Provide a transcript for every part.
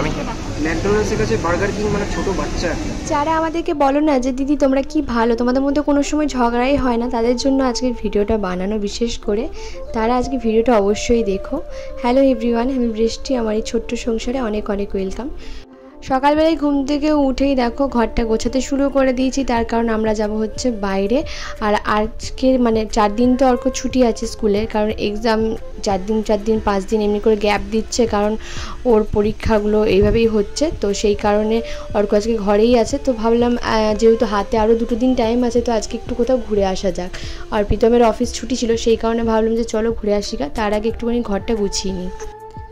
আমি ম্যাকডোনাল্ডসের কাছে burger king মানে ছোট বাচ্চা। যারা আমাদেরকে বলো না যে দিদি তোমরা কি ভালো, তোমাদের মধ্যে কোনো সময় ঝগড়াই হয় না, তাদের জন্য আজকের ভিডিওটা বানানো বিশেষ করে। তারা আজকে ভিডিওটা অবশ্যই দেখো। হ্যালো এভরিওয়ান, আমি বৃষ্টি, আমার এই ছোট্ট সংসারে অনেক অনেক ওয়েলকাম। সকালবেলায় ঘুম থেকে উঠেই দেখো ঘরটা গোছাতে শুরু করে দিয়েছি, তার কারণ আমরা যাব হচ্ছে বাইরে। আর আজকের মানে 4 দিন তো অর্ক ছুটি আছে স্কুলের, কারণ এক্সাম 4 দিন 5 দিন এমনি করে গ্যাপ দিচ্ছে, কারণ ওর পরীক্ষাগুলো এইভাবেই হচ্ছে। তো সেই কারণে অর্ক আজকে ঘরেই আছে। তো ভাবলাম যেহেতু হাতে আরও 2 দিন টাইম আছে, তো আজকে একটু কোথাও ঘুরে আসা যাক। আর প্রীতমের অফিস ছুটি ছিল, সেই কারণে ভাবলাম যে চলো ঘুরে আসি গা। তার আগে একটুখানি ঘরটা গুছিয়ে নিই।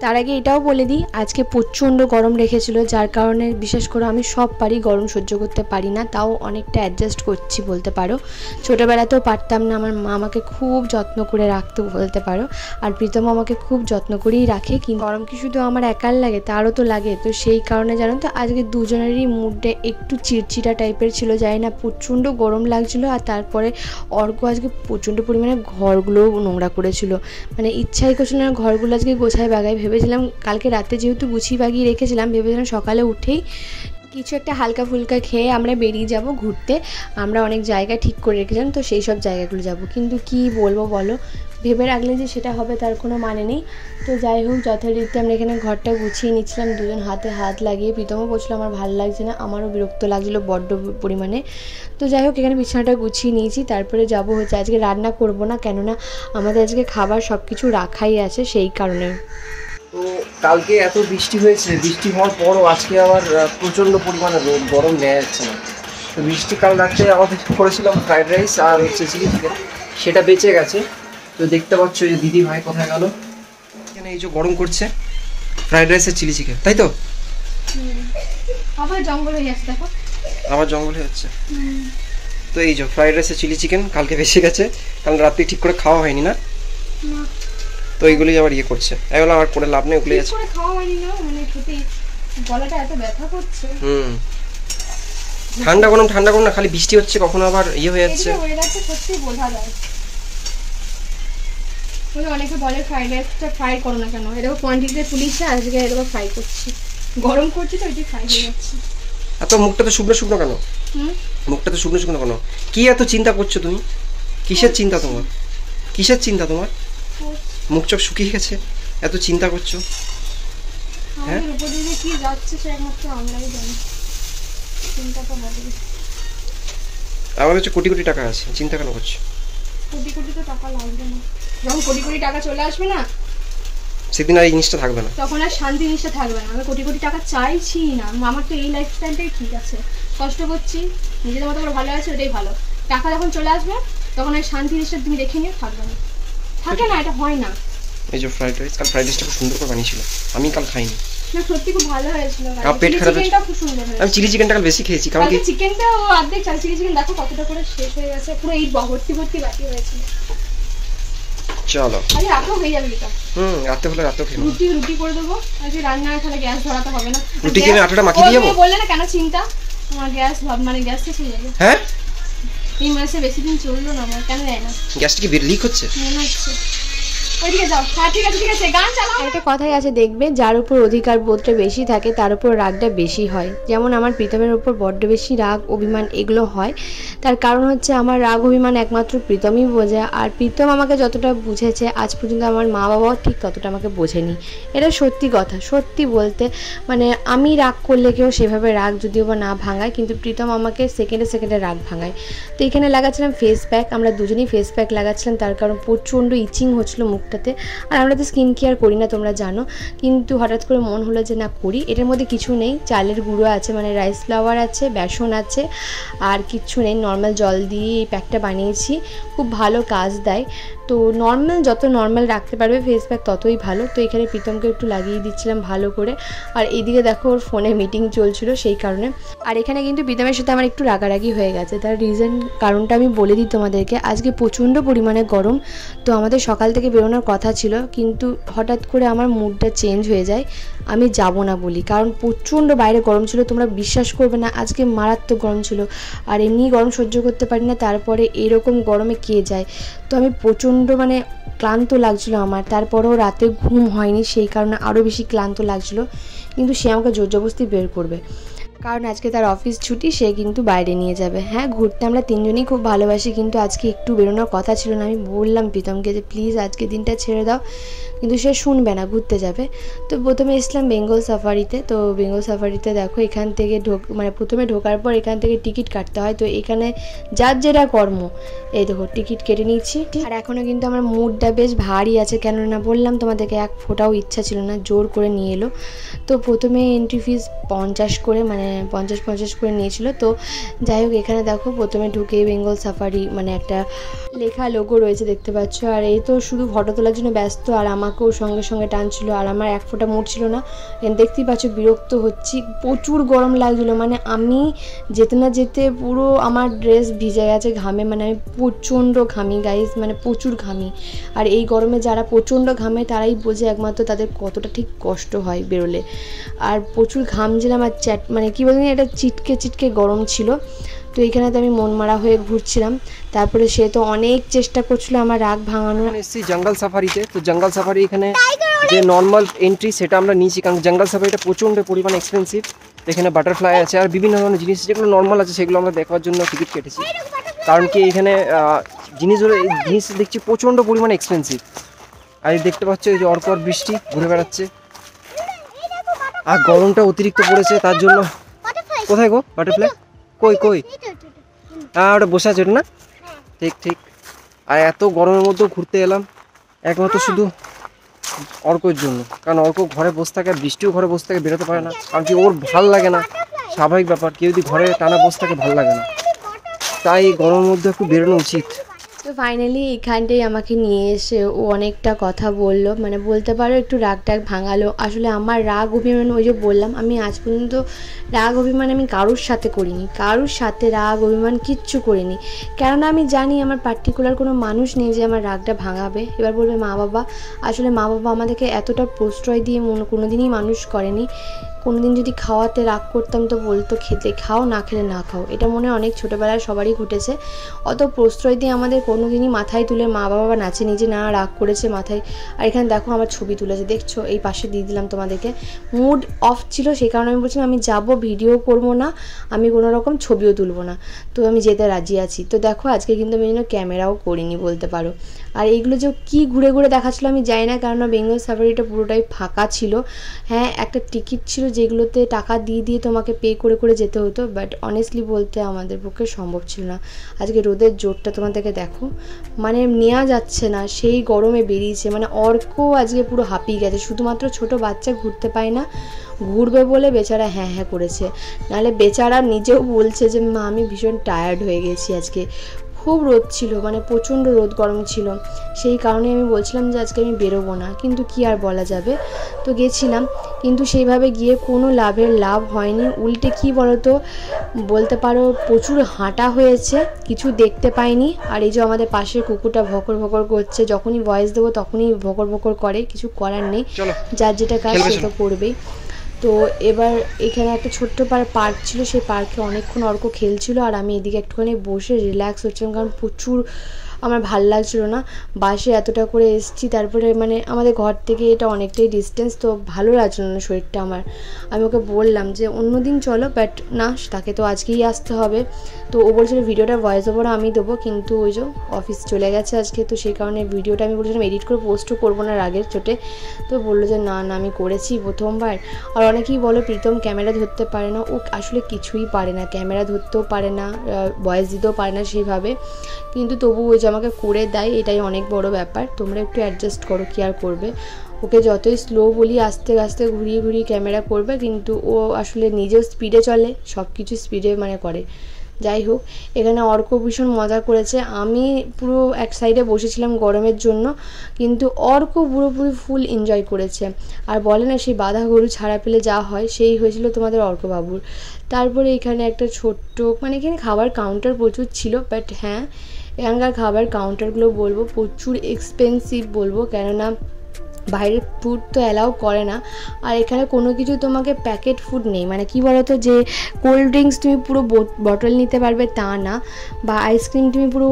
তার আগে এটাও বলে দিই, আজকে প্রচণ্ড গরম রেখেছিল, যার কারণে বিশেষ করে আমি সব পারি, গরম সহ্য করতে পারি না, তাও অনেকটা অ্যাডজাস্ট করছি বলতে পারো। ছোটোবেলাতেও পারতাম না, আমার মা আমাকে খুব যত্ন করে রাখতে বলতে পারো। আর প্রীতম আমাকে খুব যত্ন করেই রাখে। কিন্তু গরম কি শুধু আমার একার লাগে, তারও তো লাগে। তো সেই কারণে জানো তো আজকে দুজনেরই মুডটা একটু চিড়চিড়া টাইপের ছিল, জানি না, প্রচণ্ড গরম লাগছিলো। আর তারপরে অর্ক আজকে প্রচণ্ড পরিমাণে ঘরগুলোও নোংরা করেছিল, মানে ইচ্ছাই করছিল না ঘরগুলো আজকে গোছায় বাগায়। ভেবেছিলাম কালকে রাতে যেহেতু গুছিয়ে বাগিয়ে রেখেছিলাম, ভেবেছিলাম সকালে উঠেই কিছু একটা হালকা ফুলকা খেয়ে আমরা বেরিয়ে যাব ঘুরতে। আমরা অনেক জায়গা ঠিক করে রেখেছিলাম, তো সেই সব জায়গাগুলো যাব। কিন্তু কি বলবো বলো, ভেবে রাখলে যে সেটা হবে তার কোনো মানে নেই। তো যাই হোক, যথারীতি আমরা এখানে ঘরটা গুছিয়ে নিচ্ছিলাম, দুজন হাতে হাত লাগিয়ে। প্রীতমও বলছিল আমার ভালো লাগছে না, আমারও বিরক্ত লাগছিলো বড্ড পরিমাণে। তো যাই হোক, এখানে বিছানাটা গুছিয়ে নিয়েছি। তারপরে যাব হচ্ছে, আজকে রান্না করব না, কেননা আমাদের আজকে খাবার সব কিছু রাখাই আছে, সেই কারণে। তো কালকে এত বৃষ্টি হয়েছে, বৃষ্টি হওয়ার পরও আজকে আবার প্রচণ্ড পরিমাণে রোদ, গরম নেওয়া যাচ্ছে না। তো বৃষ্টি কাল রাত্রে আমাদের করেছিলাম ফ্রাইড রাইস আর হচ্ছে চিলি চিকেন, সেটা বেঁচে গেছে। তো দেখতে পাচ্ছ যে দিদি ভাই কোথায় গেল, এখানে এই যে গরম করছে ফ্রাইড রাইস আর চিলি চিকেন, তাই তো? আবার জঙ্গল হয়ে যাচ্ছে, দেখো আবার জঙ্গল হয়ে যাচ্ছে। তো এই যে ফ্রাইড রাইস আর চিলি চিকেন কালকে বেঁচে গেছে, কারণ রাত্রে ঠিক করে খাওয়া হয়নি না, তো এইগুলোই আবার ইয়ে করছে। এগুলো আবার করে লাভ নেই, ওগুলোই আছে। খাওয়া হয়নি না, মানে খেতে গলাটা এত ব্যথা করছে। ঠান্ডা গরম না, খালি বৃষ্টি হচ্ছে, কখনো আবার ইয়ে হয়ে যাচ্ছে। ওয়েদারটা সত্যি বোঝা যায়। অনেকে বলে ফ্রাইড রাইসটা ফ্রাই করো না কেন, এরকম কোয়ান্টিটিতে পুলিশে আজকে এরকম ফ্রাই করছি, গরম করছি তো ওইটাই ফ্রাই হয়ে যাচ্ছে। এত মুখটা তো শুকনো কেন? মুখটা তো শুকনো কেন? কি এত চিন্তা করছো তুমি? কিসের চিন্তা তোমার? কিসের চিন্তা তোমার? মুখ চোখ শুকিয়ে গেছে, এত চিন্তা করছো? হ্যাঁ, উপর দিকে কি যাচ্ছে সে একমাত্র আমরাই জানি। চিন্তাটা বলি, আমার কাছে কোটি কোটি টাকা আছে, চিন্তা কেন করছো? কোটি কোটি তো টাকা লাগবে না, যখন কোটি কোটি টাকা চলে আসবে না, সেদিন আর এই জিনিসটা থাকবে না, তখন আর শান্তি জিনিসটা থাকবে না। আমি কোটি কোটি টাকা চাইছি না, আমার তো এই লাইফস্টাইলটাই ঠিক আছে, কষ্ট করছি, নিজেদের মতো করে ভালো আছে, ওটাই ভালো। টাকা যখন চলে আসবে তখন আর শান্তি জিনিসটা তুমি দেখে নিয়ে থাকবে না, থাকে না, এটা হয় না। এই যে ফ্রাইড রাইস, কাল ফ্রাইড রাইসটা খুব সুন্দর করে বানিয়েছিল, আমি কাল খাইনি। না সত্যি খুব ভালো হয়েছিল, পেট খারাপ, চিকেনটা খুব সুন্দর হয়েছিল। আমি চিলি চিকেনটা কাল বেশি খেয়েছি, কারণ কি চিকেনটা ও অর্ধেক চাল, চিলি চিকেন দেখো কতটা করে শেষ হয়ে গেছে, পুরো এই ভর্তি বাকি হয়েছিল। চলো আরে রাতেও হয়ে যাবে এটা। রাতে হলে রাতেও খেয়ে রুটি করে দেবো, আজকে রান্না তাহলে গ্যাস ধরাতে হবে না। রুটি কি আমি আটাটা মাখিয়ে দিয়ে যাবো? বললে না কেন চিন্তা, আমার গ্যাস মানে গ্যাস শেষ হয়ে যাবে। হ্যাঁ, এই মাসে বেশি দিন চললো না, আমার কেন যায় না, গ্যাসটা কি লিক হচ্ছে? মনে হচ্ছে। ওইদিকে যাও, হ্যাঁ ঠিক আছে, গান চালাও। একটা কথাই আছে দেখবে, যার উপর অধিকার বোধটা বেশি থাকে তার উপর রাগটা বেশি হয়। যেমন আমার প্রীতমের উপর বড্ড বেশি রাগ অভিমান এগুলো হয়, তার কারণ হচ্ছে আমার রাগ অভিমান একমাত্র প্রীতমই বোঝে। আর প্রীতম আমাকে যতটা বুঝেছে আজ পর্যন্ত আমার মা বাবাও ঠিক ততটা আমাকে বোঝেনি, এটা সত্যি কথা। সত্যি বলতে মানে আমি রাগ করলে কেউ সেভাবে রাগ যদিও বা না ভাঙায়, কিন্তু প্রীতম আমাকে সেকেন্ডে রাগ ভাঙায়। তো এখানে লাগাচ্ছিলাম ফেস প্যাক, আমরা দুজনেই ফেস প্যাক লাগাচ্ছিলাম, তার কারণ প্রচণ্ড ইচিং হচ্ছিলো মুখটাতে। আর আমরা তো স্কিন কেয়ার করি না তোমরা জানো, কিন্তু হঠাৎ করে মন হলো যে না করি। এটার মধ্যে কিছু নেই, চালের গুঁড়ো আছে, মানে রাইস ফ্লাওয়ার আছে, বেসন আছে, আর কিচ্ছু নেই। নর্মাল জল দিয়ে এই প্যাকটা বানিয়েছি, খুব ভালো কাজ দেয়। তো নর্মাল যত নর্মাল রাখতে পারবে ফেস প্যাক ততই ভালো। তো এখানে প্রীতমকে একটু লাগিয়ে দিচ্ছিলাম ভালো করে। আর এইদিকে দেখো ওর ফোনে মিটিং চলছিল সেই কারণে। আর এখানে কিন্তু প্রীতমের সাথে আমার একটু রাগারাগি হয়ে গেছে, তার কারণটা আমি বলে দিই তোমাদেরকে। আজকে প্রচণ্ড পরিমাণে গরম, তো আমাদের সকাল থেকে বেরোনোর কথা ছিল, কিন্তু হঠাৎ করে আমার মুডটা চেঞ্জ হয়ে যায়। আমি যাব না বলি, কারণ প্রচণ্ড বাইরে গরম ছিল, তোমরা বিশ্বাস করবে না আজকে মারাত্মক গরম ছিল। আর এমনি গরম সহ্য করতে পারি না, তারপরে এরকম গরমে কে যায়। তো আমি প্রচণ্ড মানে ক্লান্ত লাগছিলো আমার, তারপরেও রাতে ঘুম হয়নি, সেই কারণে আরও বেশি ক্লান্ত লাগছিলো। কিন্তু সে আমাকে জোর জবরদস্তি বের করবে, কারণ আজকে তার অফিস ছুটি, সে কিন্তু বাইরে নিয়ে যাবে। হ্যাঁ, ঘুরতে আমরা তিনজনই খুব ভালোবাসি, কিন্তু আজকে একটু বেরোনোর কথা ছিল না। আমি বললাম প্রীতমকে যে প্লিজ আজকে দিনটা ছেড়ে দাও, কিন্তু সে শুনবে না, ঘুরতে যাবে। তো প্রথমে এসলাম বেঙ্গল সাফারিতে। তো বেঙ্গল সাফারিতে দেখো এখান থেকে মানে প্রথমে ঢোকার পর এখান থেকে টিকিট কাটতে হয়। তো এখানে যার যেটা কর্ম, এই দেখো টিকিট কেটে নিচ্ছি। আর এখনও কিন্তু আমার মুডটা বেশ ভারী আছে, কেননা বললাম তোমাদেরকে এক ফোঁটাও ইচ্ছা ছিল না, জোর করে নিয়ে এলো। তো প্রথমে এন্ট্রি ফিস 50 করে, মানে 50 করে নিয়েছিল। তো যাই হোক, এখানে দেখো প্রথমে ঢুকে বেঙ্গল সাফারি মানে একটা লেখা লোগো রয়েছে, দেখতে পাচ্ছ। আর এই তো শুধু ফটো তোলার জন্য ব্যস্ত, আর আমাকেও সঙ্গে সঙ্গে টানছিল, আর আমার এক ফোঁটা মুড ছিল না। দেখতেই পাচ্ছ বিরক্ত হচ্ছি, প্রচুর গরম লাগছিলো। মানে আমি যেতে না যেতে পুরো আমার ড্রেস ভিজে গেছে ঘামে, মানে আমি প্রচণ্ড ঘামি গাইস, মানে প্রচুর ঘামি। আর এই গরমে যারা প্রচণ্ড ঘামে তারাই বোঝে একমাত্র তাদের কতটা ঠিক কষ্ট হয় বেরোলে। আর প্রচুর ঘামছিলাম, আর মানে কী বলতে এটা চিটকে গরম ছিল। তো এইখানে তো আমি মন মারা হয়ে ঘুরছিলাম। তারপরে সে তো অনেক চেষ্টা করছিল আমার রাগ ভাঙানোর। এসেছি জঙ্গল সাফারিতে। তো জঙ্গল সাফারি এখানে যে নর্মাল এন্ট্রি সেটা আমরা নিয়েছি, কারণ জঙ্গল সাফারিটা প্রচণ্ড পরিমাণে এক্সপেন্সিভ। এখানে বাটারফ্লাই আছে আর বিভিন্ন ধরনের জিনিস যেগুলো নর্মাল আছে সেগুলো আমরা দেখার জন্য টিকিট কেটেছি। কারণ কি এখানে জিনিস দেখছি প্রচণ্ড পরিমাণে এক্সপেন্সিভ। আর দেখতে পাচ্ছ এই যে অর্কর বৃষ্টি ঘুরে বেড়াচ্ছে, আর গরমটা অতিরিক্ত পড়েছে তার জন্য। কোথায় গো বাটারফ্লাই? কই ওটা বসে আছে ওটা না? ঠিক। আর এত গরমের মধ্যেও ঘুরতে এলাম একমাত্র শুধু অর্কর জন্য, কারণ অর্ক ঘরে বসে থাকে, বৃষ্টিও ঘরে বসে থাকে, বেরোতে পারে না। কারণ কি ওর ভাল লাগে না, স্বাভাবিক ব্যাপার, কেউ যদি ঘরে টানা বসে থাকে ভাল লাগে না, তাই গরমের মধ্যে একটু বেরোনো উচিত। তো ফাইনালি এখানটাই আমাকে নিয়ে এসে ও অনেকটা কথা বললো, মানে বলতে পারো একটু রাগ ভাঙালো। আসলে আমার রাগ অভিমান, ওই যে বললাম আমি আজ পর্যন্ত রাগ অভিমান আমি কারুর সাথে করিনি, কারুর সাথে রাগ অভিমান কিচ্ছু করিনি। কেননা আমি জানি আমার পার্টিকুলার কোনো মানুষ নেই যে আমার রাগটা ভাঙাবে। এবার বলবে মা বাবা, আসলে মা বাবা আমাদেরকে এতটা প্রশ্রয় দিয়ে কোনো দিনই মানুষ করেনি। কোনো দিন যদি খাওয়াতে রাগ করতাম তো বলতো খেতে খাও, না খেলে না খাও। এটা মনে হয় অনেক ছোটোবেলায় সবারই ঘটেছে। অত প্রশ্রয় দিয়ে আমাদের কোনো দিনই মাথায় তুলে মা বাবা নাচেনি যে না রাগ করেছে মাথায়। আর এখানে দেখো আমার ছবি তুলেছে, দেখছো এই পাশে দিয়ে দিলাম তোমাদেরকে। মুড অফ ছিল, সেই কারণে আমি বলছিলাম আমি যাব, ভিডিও করবো না, আমি কোনো রকম ছবিও তুলবো না। তো আমি যেতে রাজি আছি। তো দেখো আজকে কিন্তু আমি যেন ক্যামেরাও করিনি বলতে পারো। আর এইগুলো যে কী ঘুরে দেখাচ্ছিলো আমি জানি না, কারণ বেঙ্গল সাফারিটা পুরোটাই ফাঁকা ছিল। হ্যাঁ, একটা টিকিট ছিল যেগুলোতে টাকা দিয়ে তোমাকে পে করে যেতে হতো, বাট অনেস্টলি বলতে আমাদের পক্ষে সম্ভব ছিল না। আজকে রোদের জোরটা তোমাদেরকে দেখো, মানে নেওয়া যাচ্ছে না, সেই গরমে বেরিয়েছে। মানে অর্ক আজকে পুরো হাঁপিয়ে গেছে, শুধুমাত্র ছোট বাচ্চা ঘুরতে পায় না, ঘুরবে বলে বেচারা হ্যাঁ করেছে। নাহলে বেচারা নিজেও বলছে যে মা আমি ভীষণ টায়ার্ড হয়ে গেছি আজকে। খুব রোদ ছিল, মানে প্রচণ্ড রোদ গরম ছিল, সেই কারণে আমি বলছিলাম যে আজকে আমি বেরোবো না, কিন্তু কি আর বলা যাবে। তো গেছিলাম, কিন্তু সেইভাবে গিয়ে কোনো লাভ হয়নি। উল্টে কি বলতো, বলতে পারো প্রচুর হাঁটা হয়েছে, কিছু দেখতে পাইনি। আর এই যে আমাদের পাশের কুকুরটা ভকর করছে, যখনই ভয়েস দেবো তখনই ভকর করে, কিছু করার নেই, যার যেটা কাজ সেটা করবেই। তো এবার এখানে একটা ছোট্ট পার্ক ছিল, সেই পার্কে অনেকক্ষণ অর্ক খেলছিল, আর আমি এদিকে একটুখানি বসে রিল্যাক্স হচ্ছিলাম, কারণ প্রচুর আমার ভাল লাগছিল না। বাসে এতটা করে এসেছি, তারপরে মানে আমাদের ঘর থেকে এটা অনেকটাই ডিস্টেন্স, তো ভালো লাগছিল না শরীরটা আমার। আমি ওকে বললাম যে অন্য দিন চলো, বাট না, তাকে তো আজকেই আসতে হবে। তো ও বলছিল ভিডিওটা ভয়েস ওভার আমি দেবো, কিন্তু ওই যে অফিস চলে গেছে আজকে, তো সেই কারণে ভিডিওটা আমি বলছিলাম এডিট করে পোস্টও করবো না রাগের চোটে। তো বললো যে না আমি করেছি প্রথমবার। আর অনেকেই বলো প্রীতম ক্যামেরা ধরতে পারে না, ও আসলে কিছুই পারে না, ক্যামেরা ধরতেও পারে না, ভয়েস দিতেও পারে না সেইভাবে, কিন্তু তবু ওই যে আমাকে করে দেয়, এটাই অনেক বড় ব্যাপার। তোমরা একটু অ্যাডজাস্ট করো, কি আর করবে। ওকে যতই স্লো বলি আস্তে ঘুরিয়ে ক্যামেরা করবে, কিন্তু ও আসলে নিজেও স্পিডে চলে, সব কিছু স্পিডে মানে করে। যাই হোক, এখানে অর্ক ভীষণ মজা করেছে। আমি পুরো এক সাইডে বসেছিলাম গরমের জন্য, কিন্তু অর্ক পুরোপুরি ফুল এনজয় করেছে। আর বলে না সেই বাঁধা গরু ছাড়া পেলে যা হয়, সেই হয়েছিল তোমাদের অর্কবাবুর। তারপরে এখানে একটা ছোট্ট মানে এখানে খাবার কাউন্টার প্রচুর ছিল, বাট হ্যাঁ এখানকার খাবার কাউন্টারগুলো বলবো প্রচুর এক্সপেন্সিভ বলবো, কেননা বাইরের ফুড তো অ্যালাউ করে না। আর এখানে কোনো কিছু তোমাকে প্যাকেট ফুড নেই, মানে কি বলতো যে কোল্ড ড্রিঙ্কস তুমি পুরো বটল নিতে পারবে তা না, বা আইসক্রিম তুমি পুরো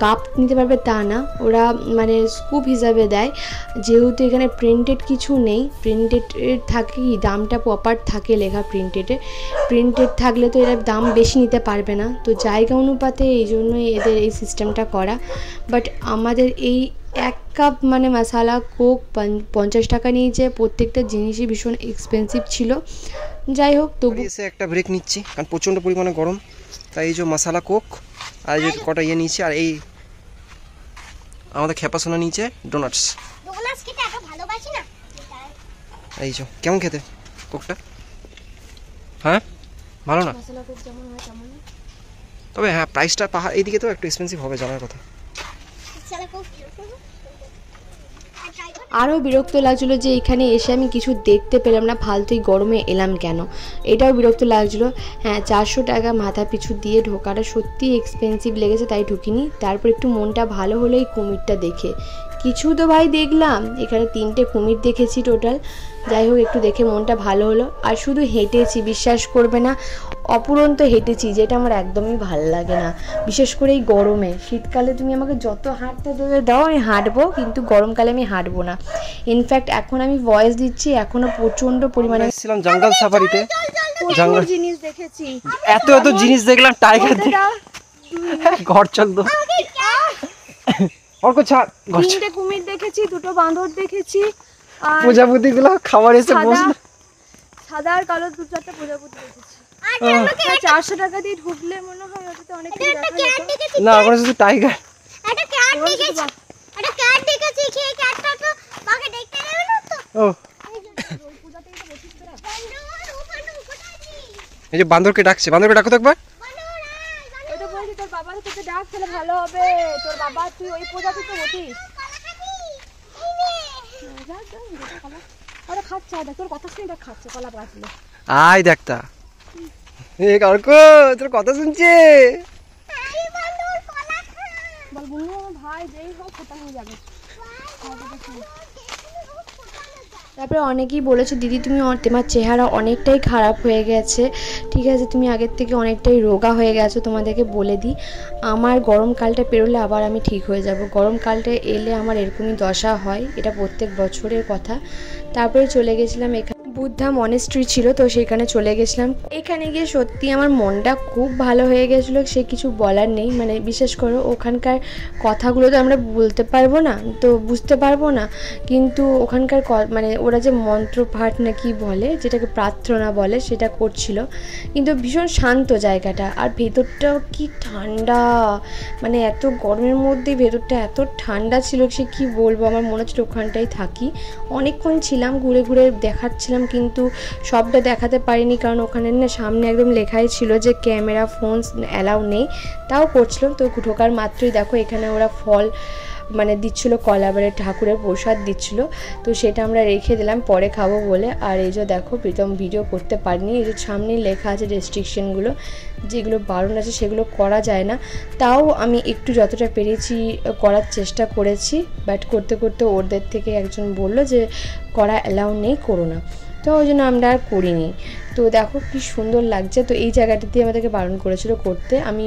কাপ নিতে পারবে তা না, ওরা মানে স্কুপ হিসাবে দেয়। যেহেতু এখানে প্রিন্টেড কিছু নেই, প্রিন্টেড থাকে কি দামটা প্রপার থাকে লেখা প্রিন্টেড থাকলে তো এরা দাম বেশি নিতে পারবে না, তো জায়গা অনুপাতে এই জন্যই এদের এই সিস্টেমটা করা। বাট আমাদের এই 1 কাপ মানে মশালা কোক 50 টাকা নিয়েছে, প্রত্যেকটা জিনিসই ভীষণ এক্সপেন্সিভ ছিল। যাই হোক তবু এসে একটা ব্রেক নিচ্ছি কারণ প্রচণ্ড পরিমাণে গরম, তাই এই যে মশালা কোক আর এই যে কটা ইয়ে নিয়েছি, আর এই আমাদের খেপাসোনা নিচে ডোনাটস। এই যে কেমন খেতে কোকটা? হ্যাঁ ভালো না, মশলা কোক যেমন হয় তেমন, তবে হ্যাঁ প্রাইসটা পাহাড় এইদিকে তো একটু এক্সপেন্সিভ হবে জানার কথা। আরও বিরক্ত লাগছিলো যে এখানে এসে আমি কিছু দেখতে পেলাম না, ফালতুই গরমে এলাম কেন, এটাও বিরক্ত লাগছিলো। হ্যাঁ 400 টাকা মাথা পিছু দিয়ে ঢোকাটা সত্যিই এক্সপেন্সিভ লেগেছে, তাই ঢুকিনি। তারপর একটু মনটা ভালো হলো এই কুমিরটা দেখে, কিছু তো ভাই দেখলাম, এখানে 3টে কুমির দেখেছি টোটাল। যাই হোক একটু দেখে মনটা ভালো হলো। আর শুধু হেঁটেছি, বিশ্বাস করবে না, অপুরন্ত হেঁটেছি, যেটা আমার একদমই ভালো লাগে না, বিশেষ করে এই গরমে। শীতকালে তুমি আমাকে যত হাঁটতে দেবে দাও, আমি হাঁটবো, কিন্তু গরমকালে আমি হাঁটবো না। ইনফ্যাক্ট এখন আমি ভয়েস দিচ্ছি, এখনও প্রচণ্ড পরিমাণে ছিলাম জঙ্গল সাফারিতে, জঙ্গল জিনিস দেখেছি, এত জিনিস দেখলাম, টাইগার ঘর চল দো অর্ক ছাড়, 3টে কুমির দেখেছি, 2টো বাঁদর দেখেছি, আর প্রজাপতি গুলো খাবার এসে বসলো, সাদা আর কালো 2-4টা প্রজাপতি দেখেছি। 400 টাকা দিয়ে ঢুকলে মনে হয় ওটাতে অনেক কিছু দেখা যেত। না ওখানে শুধু টাইগার। একটা ক্যাট দেখেছি, একটা ক্যাট দেখেছি, সেই ক্যাটটা তো মাকে দেখতে দেবে না তো। ও এই যে বান্দরকে ডাকছে, বান্দরকে ডাকো তো একবার। ওটা বলছি তোর বাবা তোকে ডাক, তাহলে ভালো হবে, তোর বাবা তুই ওই প্রজাতি তো বটিস। ওরা খাচ্ছে, তোর কথা শুনে খাচ্ছে কলা গাছগুলো। আয় দেখতা অর্ক তোর কথা শুনছে। বল বুনু আমার ভাই যেই হোক কোথা হয়ে যাবে। তারপরে অনেকেই বলেছে দিদি তুমি তোমার চেহারা অনেকটাই খারাপ হয়ে গেছে, ঠিক আছে তুমি আগের থেকে অনেকটাই রোগা হয়ে গেছো। তোমাদেরকে বলে দিই, আমার গরমকালটা পেরোলে আবার আমি ঠিক হয়ে যাব, গরমকালটা এলে আমার এরকমই দশা হয়, এটা প্রত্যেক বছরের কথা। তারপরে চলে গেছিলাম এখানে, বুদ্ধা মনেস্ট্রি ছিল, তো সেখানে চলে গেছিলাম। এখানে গিয়ে সত্যি আমার মনটা খুব ভালো হয়ে গেছিলো, সে কিছু বলার নেই। মানে বিশেষ করে ওখানকার কথাগুলো তো আমরা বলতে পারবো না, তো বুঝতে পারবো না, কিন্তু ওখানকার মানে ওরা যে মন্ত্র পাঠ না কি বলে, যেটাকে প্রার্থনা বলে, সেটা করছিল। কিন্তু ভীষণ শান্ত জায়গাটা, আর ভেতরটাও কি ঠান্ডা, মানে এত গরমের মধ্যে ভেতরটা এত ঠান্ডা ছিল, সে কি বলবো, আমার মনে হচ্ছিল ওখানটাই থাকি। অনেকক্ষণ ছিলাম, ঘুরে ঘুরে দেখাচ্ছিলাম, কিন্তু সবটা দেখাতে পারিনি, কারণ ওখানে না সামনে একদম লেখাই ছিল যে ক্যামেরা ফোন অ্যালাউ নেই, তাও করছিলাম। তো ঢোকার মাত্রই দেখো এখানে ওরা ফল মানে দিচ্ছিলো, কলাবারের ঠাকুরের প্রসাদ দিচ্ছিলো, তো সেটা আমরা রেখে দিলাম পরে খাবো বলে। আর এই যে দেখো প্রীতম ভিডিও করতে পারিনি, এই যে সামনেই লেখা আছে রেস্ট্রিকশনগুলো, যেগুলো বারণ আছে সেগুলো করা যায় না, তাও আমি একটু যতটা পেরেছি করার চেষ্টা করেছি। বাট করতে করতে ওদের থেকে একজন বললো যে করা অ্যালাউ নেই, করো না, তো ওই জন্য আমরা আর করিনি। তো দেখো কি সুন্দর লাগছে। তো এই জায়গাটাতে আমাদেরকে বারণ করেছিল করতে, আমি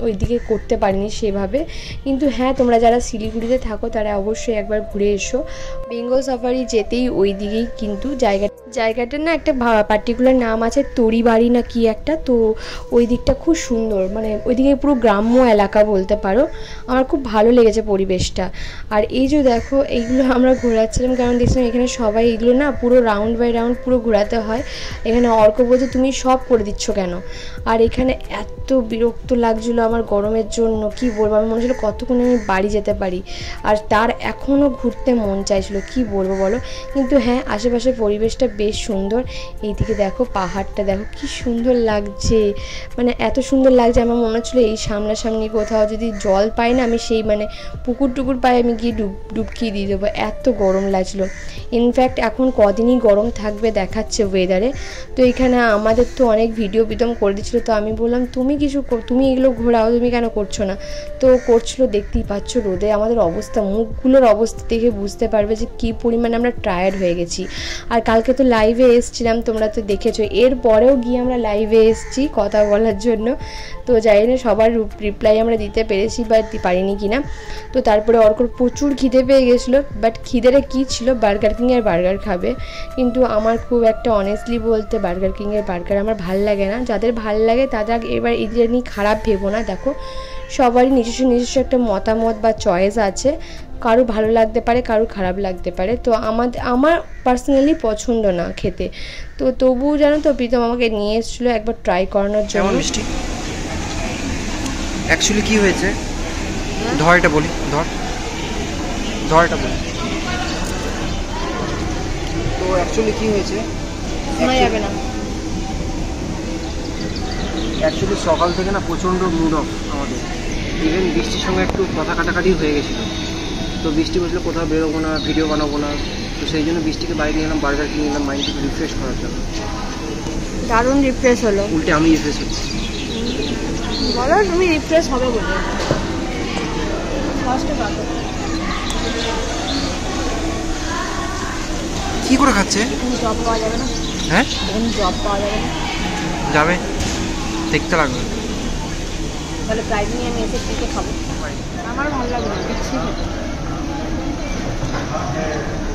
ওইদিকে করতে পারিনি সেভাবে। কিন্তু হ্যাঁ তোমরা যারা শিলিগুড়িতে থাকো তারা অবশ্যই একবার ঘুরে এসো, বেঙ্গল সাফারি যেতেই ওই দিকেই, কিন্তু জায়গাটার না একটা পার্টিকুলার নাম আছে, তরিবাড়ি না কি একটা, তো ওই দিকটা খুব সুন্দর, মানে ওইদিকে পুরো গ্রাম্য এলাকা বলতে পারো, আমার খুব ভালো লেগেছে পরিবেশটা। আর এই যে দেখো এইগুলো আমরা ঘোরাচ্ছিলাম, কারণ দেখছিলাম এখানে সবাই এইগুলো না পুরো রাউন্ড বাই রাউন্ড পুরো ঘোরাতে হয়। এখানে অর্ক বলছে তুমি সব করে দিচ্ছ কেন, আর এখানে এত বিরক্ত লাগছিলো আমার গরমের জন্য, কি বলবো, আমার মনে হচ্ছিলো কতক্ষণ আমি বাড়ি যেতে পারি, আর তার এখনও ঘুরতে মন চাইছিলো, কি বলবো বলো। কিন্তু হ্যাঁ আশেপাশের পরিবেশটা বেশ সুন্দর। এইদিকে দেখো পাহাড়টা দেখো কি সুন্দর লাগছে, মানে এত সুন্দর লাগছে, আমার মনে হচ্ছিলো এই সামনাসামনি কোথাও যদি জল পাই না, আমি সেই মানে পুকুর টুকুর পাই আমি গিয়ে ডুবকি দিয়ে দেবো, এত গরম লাগছিলো। ইনফ্যাক্ট এখন কদিনই গরম থাকবে দেখবে দেখাচ্ছে ওয়েদারে। তো এখানে আমাদের তো অনেক ভিডিও বিদম করে দিচ্ছিলো, তো আমি বললাম তুমি এগুলো ঘোরাও, তুমি কেন করছো না? তো করছিল, দেখতেই পাচ্ছ রোদে আমাদের অবস্থা, মুখগুলোর অবস্থা দেখে বুঝতে পারবে যে কী পরিমাণে আমরা টায়ার্ড হয়ে গেছি। আর কালকে তো লাইভে এসছিলাম, তোমরা তো দেখেছো, এরপরেও গিয়ে আমরা লাইভে এসছি কথা বলার জন্য। তো জানি না সবার রিপ্লাই আমরা দিতে পেরেছি বা পারিনি কিনা। তো তারপরে অর্কর প্রচুর খিদে পেয়ে গেছিলো, বাট খিদেটা কী ছিল, বার্গার কিংয়ের বার্গার খাবে। কিন্তু আমার খুব একটা অনেস্টলি বলতে বার্গার কিংয়ের বার্গার আমার ভাল লাগে না। যাদের ভাল লাগে তারা এবার এদের নিয়ে খারাপ ভেবো না। দেখো সবারই নিজস্ব একটা মতামত বা চয়েস আছে, কারো ভালো লাগতে পারে, কারো খারাপ লাগতে পারে। তো আমার পার্সোনালি পছন্দ না খেতে, তো তবুও জানো তো প্রীতম আমাকে নিয়ে এসেছিলো একবার ট্রাই করানোর জন্য। মিষ্টি অ্যাকচুয়ালি কী হয়েছে, ধর এটা বলি, ধর এটা বলি। তো অ্যাকচুয়ালি কী হয়েছে, শোনা যাবে না। অ্যাকচুয়ালি সকাল থেকে না প্রচণ্ড মুড অফ আমাদের, ইভেন বৃষ্টির সঙ্গে একটু কথা কাটাকাটি হয়ে গেছিলো। তো বৃষ্টি বসলে কোথাও বেরোবো না, ভিডিও বানাবো না, তো সেই জন্য বৃষ্টিকে বাইরে নিয়ে এলাম, বার্গার কিনে নিলাম মাইন্ডকে রিফ্রেশ করার জন্য। দারুণ রিফ্রেশ হলো। উল্টে আমি রিফ্রেশ হচ্ছি। বলো তুমি রিফ্রেশ হবে বলে। কী করে খাচ্ছে? জব পাওয়া যাবে না? হ্যাঁ জব পাওয়া যাবে না? যাবে, দেখতে লাগবে। তাহলে প্রাইজ নিয়ে আমি এসে থেকে খাবো। আমার ভালো লাগবে না, দিচ্ছি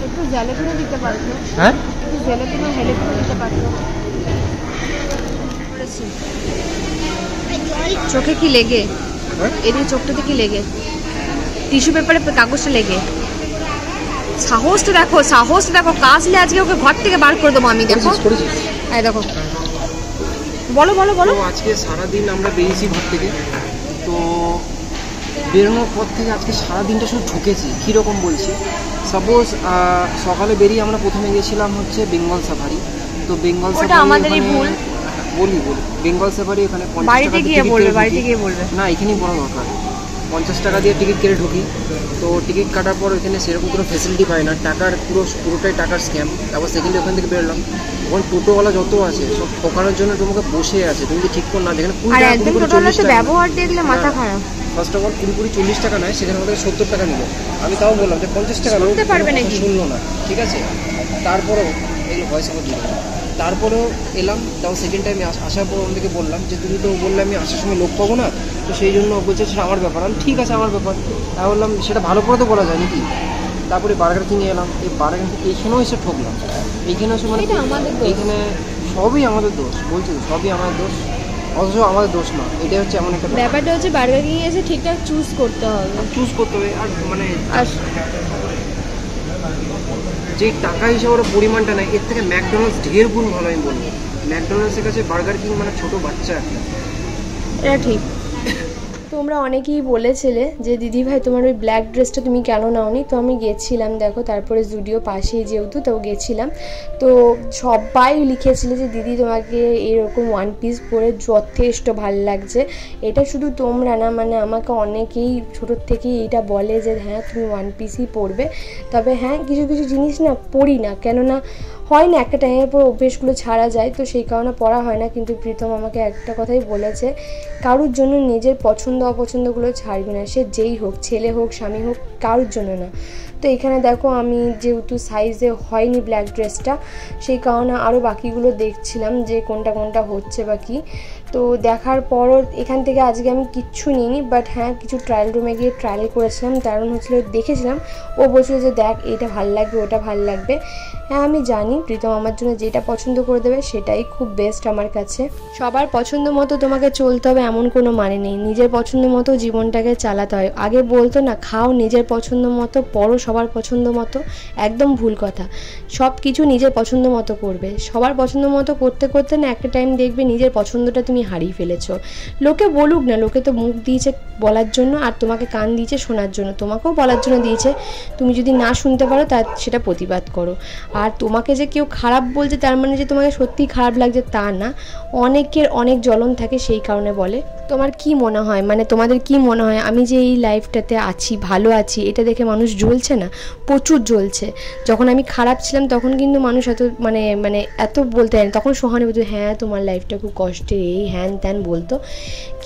একটু জ্যালেপিনো দিতে পারতো। হ্যাঁ একটু জ্যালেপিনো হেলেপিনো দিতে পারতো। চোখে কি লেগে? এদিকে চোখটাতে কি লেগে? টিস্যু পেপারে কাগজটা লেগে? সাহসটা দেখো, কাজলে আজকে ওকে ঘর থেকে বার করে দেবো আমি। দেখো এই দেখো, বলো। তো আজকে সারাদিন আমরা বেরিয়েছি ঘর থেকে, তো বেরোনোর পর থেকে আজকে সারাদিনটা শুধু ঢুকেছি। কীরকম বলছি, সাপোজ সকালে বেরিয়ে আমরা প্রথমে গেছিলাম হচ্ছে বেঙ্গল সাফারি। তো বেঙ্গল সাফারি আমাদেরই ভুল। বলি বেঙ্গল সাফারি ওখানে 50 টাকা বাড়িতে গিয়ে বলবে না, এখানেই বলা দরকার। 50 টাকা দিয়ে টিকিট কেটে ঢুকি। তো টিকিট কাটার পর ওইখানে সেরকম কোনো ফেসিলিটি পাই না, পুরোটাই টাকার স্ক্যাম। তারপর সেকেন্ডে ওখান থেকে বেরোলাম, ওখানে টোটোওয়ালা যত আছে সব ঠকানোর জন্য তোমাকে বসে আছে, তুমি ঠিক কর না। যেখানে ব্যবহার দেখলে মাথা খারাপ। ফার্স্ট অফ অল 20-40 টাকা নেয়, সেখানে আমাদের 70 টাকা নিল। আমি তাও বললাম যে 50 টাকা শুনতে পারবে নাকি, শুনলো না, ঠিক আছে। তারপরেও এই ভয়েস আমার দিল, তারপরেও এলাম। তাও সেকেন্ড টাইমে আসার পর ওদেরকে বললাম যে তুমি তো বললে আমি আসার সময় লোক পাবো না, তো সেই জন্য বলছে সেটা আমার ব্যাপার। আমি ঠিক আছে আমার ব্যাপার। তা বললাম সেটা ভালো করে তো বলা যায় নাকি। তারপরে বার্গার কিনে এলাম, এই বার্গার এইখানেও এসে ঠকলাম। এইখানে এসে মানে এইখানে সবই আমাদের দোষ, বলছি তো সবই আমাদের দোষ, অথচ আমাদের দোষ না। এটাই হচ্ছে এমন একটা ব্যাপারটা হচ্ছে বার্গার কিনে এসে ঠিকঠাক চুজ করতে হবে। আর মানে যে টাকা হিসেবে ওরা পরিমাণটা নেয়, এর থেকে ম্যাকডোনাল্ডস ঢের গুণ ভালো। আমি বলবো ম্যাকডোনাল্ডসের কাছে বার্গার কিং মানে ছোটো বাচ্চা একটা। এটা ঠিক। তোমরা অনেকেই বলেছিলে যে দিদি ভাই তোমার ওই ব্ল্যাক ড্রেসটা তুমি কেন নাওনি। তো আমি গেছিলাম, দেখো তারপরে জুডিও পাশেই যেহেতু, তো গেছিলাম। তো সবাই লিখেছিলে যে দিদি তোমাকে এরকম ওয়ান পিস পরে যথেষ্ট ভাল লাগছে। এটা শুধু তোমরা না, মানে আমাকে অনেকেই ছোটোর থেকেই এটা বলে যে হ্যাঁ তুমি ওয়ান পিসই পরবে। তবে হ্যাঁ কিছু জিনিস না পরি না, কেননা হয় না, একটা টাইমের পর অভ্যেসগুলো ছাড়া যায়, তো সেই কারণে পড়া হয় না। কিন্তু প্রীতম আমাকে একটা কথাই বলেছে, কারোর জন্য নিজের পছন্দ অপছন্দগুলো ছাড়বি না, সে যেই হোক, ছেলে হোক স্বামী হোক, কারোর জন্য না। তো এখানে দেখো আমি যেহেতু সাইজে হয়নি ব্ল্যাক ড্রেসটা, সেই কারণে আরও বাকিগুলো দেখছিলাম যে কোনটা হচ্ছে বা কী। তো দেখার পরও এখান থেকে আজকে আমি কিচ্ছু নিইনি, বাট হ্যাঁ কিছু ট্রায়াল রুমে গিয়ে ট্রায়াল করেছিলাম। কারণ হচ্ছিলো দেখেছিলাম, ও বলছিল যে দেখ এটা ভাল লাগবে, ওটা ভাল লাগবে। হ্যাঁ আমি জানি প্রীতম আমার জন্য যেটা পছন্দ করে দেবে সেটাই খুব বেস্ট আমার কাছে। সবার পছন্দ মতো তোমাকে চলতে হবে এমন কোনো মানে নেই, নিজের পছন্দ মতো জীবনটাকে চালাতে হয়। আগে বলতো না, খাও নিজের পছন্দ মতো, পড়ো সবার পছন্দ মতো, একদম ভুল কথা। সব কিছু নিজের পছন্দ মতো করবে, সবার পছন্দ মতো করতে করতে না একটা টাইম দেখবে নিজের পছন্দটা তুমি তুমি হারিয়ে ফেলেছো। লোকে বলুক না, লোকে তো মুখ দিয়েছে বলার জন্য আর তোমাকে কান দিয়েছে শোনার জন্য, তোমাকেও বলার জন্য দিয়েছে। তুমি যদি না শুনতে পারো তার সেটা প্রতিবাদ করো। আর তোমাকে যে কেউ খারাপ বলছে তার মানে যে তোমাকে সত্যিই খারাপ লাগছে তা না, অনেকের অনেক জ্বলন থাকে সেই কারণে বলে। তোমার কি মনে হয়, মানে তোমাদের কি মনে হয় আমি যে এই লাইফটাতে আছি, ভালো আছি, এটা দেখে মানুষ জ্বলছে না? প্রচুর জ্বলছে। যখন আমি খারাপ ছিলাম তখন কিন্তু মানুষ এত মানে মানে এত বলতে পারেন, তখন সহানুভূতি, হ্যাঁ তোমার লাইফটা খুব কষ্টের, এই হ্যান ত্যান বলতো।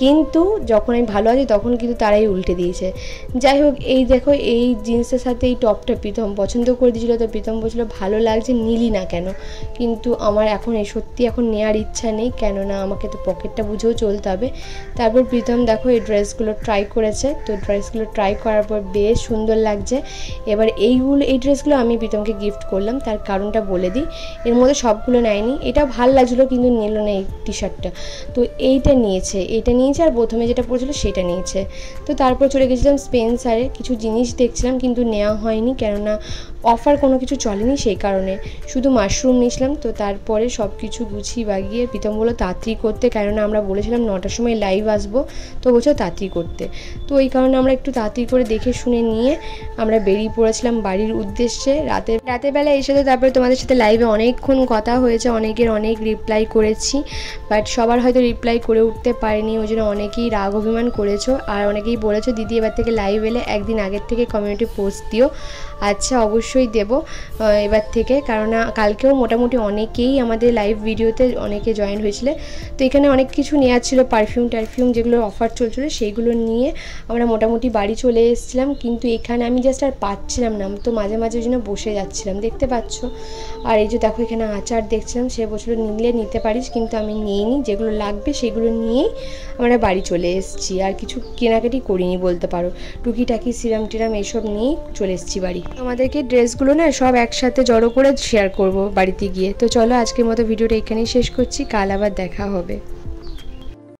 কিন্তু যখন আমি ভালো আছি তখন কিন্তু তারাই উল্টে দিয়েছে। যাই হোক, এই দেখো এই জিন্সের সাথে এই টপটা প্রীতম পছন্দ করে দিয়েছিল, তো প্রীতম বলছিল ভালো লাগছে, নিলি না কেন? কিন্তু আমার এখন এই সত্যি এখন নেওয়ার ইচ্ছা নেই, কেননা আমাকে তো পকেটটা বুঝেও চলতে হবে। তারপর প্রীতম দেখো এই ড্রেসগুলো ট্রাই করেছে, তো ড্রেসগুলো ট্রাই করার পর বেশ সুন্দর লাগছে। এবার এই ড্রেসগুলো আমি প্রীতমকে গিফট করলাম, তার কারণটা বলে দিই। এর মধ্যে সবগুলো নেয়নি, এটা ভালো লাগছিলো কিন্তু নিল না এই টি শার্টটা, তো এইটা নিয়েছে আর প্রথমে যেটা পড়েছিল সেটা নিয়েছে। তো তারপর চলে গেছিলাম স্পেন্সারে, কিছু জিনিস দেখছিলাম কিন্তু নেওয়া হয়নি, কেননা অফার কোনো কিছু চলেনি, সেই কারণে শুধু মাশরুম নিয়েছিলাম। তো তারপরে সব কিছু গুছিয়ে বাগিয়ে প্রীতম বললো তাড়াতাড়ি করতে, কেননা আমরা বলেছিলাম 9টার সময় লাইভ আসবো, তো বলছো তাড়াতাড়ি করতে। তো এই কারণে আমরা একটু তাড়াতাড়ি করে দেখে শুনে নিয়ে আমরা বেরিয়ে পড়েছিলাম বাড়ির উদ্দেশ্যে। রাতের বেলা এসে তো তারপরে তোমাদের সাথে লাইভে অনেকক্ষণ কথা হয়েছে, অনেকের অনেক রিপ্লাই করেছি, বাট সবার হয়তো রিপ্লাই করে উঠতে পারিনি, ওই জন্য অনেকেই রাগ অভিমান করেছো। আর অনেকেই বলেছো দিদি এবার থেকে লাইভ এলে একদিন আগের থেকে কমিউনিটি পোস্ট দিও। আচ্ছা, অবশ্যই দেবো এবার থেকে, কারণ কালকেও মোটামুটি অনেকেই আমাদের লাইভ ভিডিওতে অনেকে জয়েন হয়েছিল। তো এখানে অনেক কিছু নেওয়ার ছিল, পারফিউম যেগুলোর অফার চলছিলো সেইগুলো নিয়ে আমরা মোটামুটি বাড়ি চলে এসেছিলাম। কিন্তু এখানে আমি জাস্ট আর পাচ্ছিলাম না, তো মাঝে মাঝে জন্য বসে যাচ্ছিলাম, দেখতে পাচ্ছ। আর এই যে দেখো এখানে আচার দেখছিলাম, সে বলছিল নিলে নিতে পারিস, কিন্তু আমি নিইনি, যেগুলো লাগবে সেগুলো নিয়েই আমরা বাড়ি চলে এসেছি। আর কিছু কেনাকাটি করিনি বলতে পারো, টুকিটাকি সিরাম টিরাম এইসব নিয়েই চলে এসেছি বাড়ি। আমাদেরকে ড্রেসগুলো না সব একসাথে জড়ো করে শেয়ার করব বাড়িতে গিয়ে। তো চলো আজকের মতো ভিডিওটা এখানেই শেষ করছি, কাল আবার দেখা হবে।